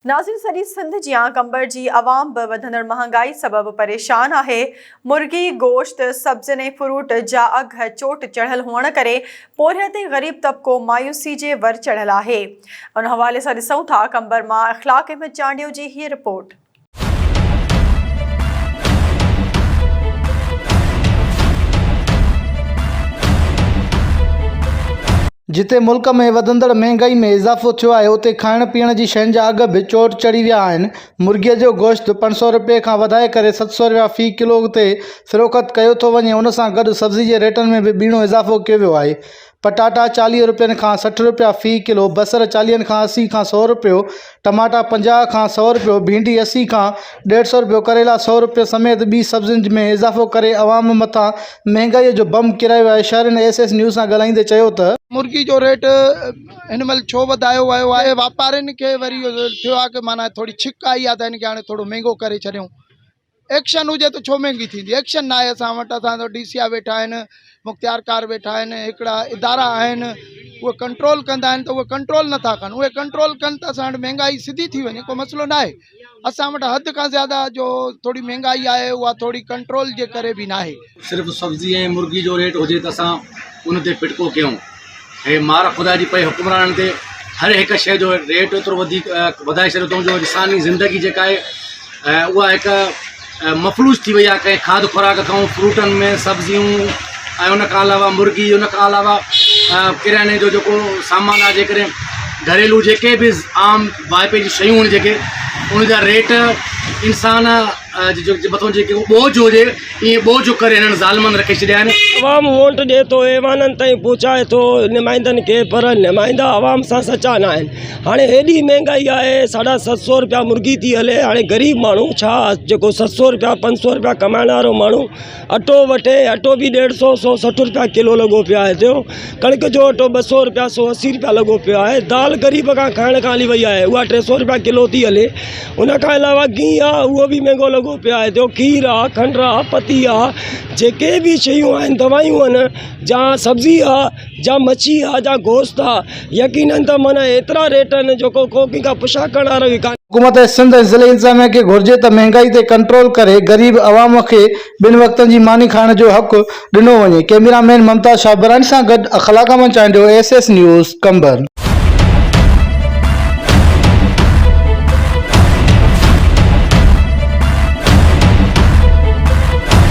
नाज़रीन, सॼी सिंध जियां कंबर जी आवाम बि वधंदड़ महांगाई सबबि परेशान आहे। मुर्गी, गोश्त, सब्जियुनि ऐं फ्रूट जा अघ चोट चढ़ियल हुअण करे पोरियत ऐं ग़रीब तबिको मायूसी जे वर चढ़ियल आहे। उन हवाले सां ॾिसूं था कंबर मां इख़लाक़ अहमद चांडियो जी हीअ रिपोर्ट। जिते मुल्क में वधंदड़ महंगाई में इजाफ़ो थियो आहे, उते खाइण पीअण जी शयुनि जा अघ बि चोट चढ़ी विया आहिनि। मुर्गीअ जो गोश्त 500 रुपए खां वधाए करे 700 रुपया फ़ी किलो ते फ़रोख़्त कयो थो वञे। उन सां गॾु सब्ज़ी जे रेटनि में बि ॿीणो इजाफ़ो कयो वियो आहे। पटाटा 40 रुपयनि खां 60 रुपया फ़ी किलो, बसर 40 खां 80 खां 100 रुपयो, टमाटा 50 खां 100 रुपयो, भिंडी 80 खां 150 रुपयो, करेला 100 रुपये समेत ॿी सब्जियुनि में इजाफ़ो करे अवाम मथां महंगाई जो बम किरायो आहे। शहरनि SS न्यूज़ सां ॻाल्हाईंदे चयो त मुर्गी जो रेट हिन महिल छो वधायो वियो आहे। वापारियुनि खे वरी थियो आहे कि माना थोड़ी छिक आई आहे त हिनखे हाणे थोरो महांगो करे छॾियूं। एक्शन हुजे त छो महांगी थींदी, एक्शन न आहे असां वटि। असां DCA वेठा आहिनि, मुख़्तियारकार वेठा आहिनि, हिकिड़ा इदारा आहिनि, उहे कंट्रोल कंदा आहिनि, त उहे कंट्रोल नथा कनि। उहे कंट्रोल कनि त असां वटि महांगाई सिधी थी वञे, को मसइलो न आहे। असां वटि हद खां ज़्यादा जो थोड़ी महांगाई आहे उहा थोड़ी कंट्रोल जे करे बि न आहे। सिर्फ़ु सब्ज़ी ऐं मुर्गी जो रेट हुजे त असां उन ते पिटको कयूं। हे मार ख़ुदा जी पई हुक्मराननि ते हर हिकु शइ जो रेट एतिरो वधीक वधाए छॾियो अथऊं जो इंसानी ज़िंदगी जेका आहे उहा हिकु मफ़लूज थी वई आहे। कंहिं खाद खुराक खां, फ्रूटनि में, सब्जियूं ऐं उन खां अलावा मुर्गी, उन खां अलावा किराने जो जेको सामान आहे, जेकॾहिं घरेलू जेके बि आम वाइपे जी शयूं आहिनि जेके उनजा रेट इंसान जे मथां जेके बोझ हुजे ईअं बोझ करे हिननि ज़ालिमनि रखे छॾिया आहिनि। अवाम वोट ॾिए थो, ऐवाननि ताईं पहुचाए थो नुमाइंदनि खे, पर नुमाइंदा अवाम सां सचा न आहिनि। हाणे हेॾी महांगाई आहे, 750 रुपया मुर्गी थी हले। हाणे ग़रीब माण्हू छा जेको 700 रुपया 500 रुपया कमाइण वारो माण्हू अटो वठे, अटो बि 150 160 रुपया किलो लॻो पियो आहे। थियो कणिक जो अटो 200 रुपया 180 रुपया लॻो पियो आहे। दाल ग़रीब खां खाइण खां हली वई आहे, उहा 300 रुपया किलो थी हले। उन खां अलावा गिहु आहे, उहो बि महांगो लॻो पियो आहे। थियो खीर आहे, खंड आहे, पती आहे, जेके बि शयूं आहिनि, दवायूं आहिनि, जा सब्ज़ी आहे, जा मच्छी आहे, जा गोश्त आहे, यकीनन त माना एतिरा रेट आहिनि जेको को कंहिंखां पुछा करण वारो ई कान। हुकूमत सिंध ज़िले इंतज़ामिया खे घुर्जे त महंगाई ते कंट्रोल करे ग़रीब अवाम खे ॿिनि वक़्तनि जी मानी खाइण जो हक़ ॾिनो वञे। कैमरामैन मुमताज़ शाहबरानी सां गॾु इख़लाक़ अहमद चांडियो, SS न्यूज़ कंबर।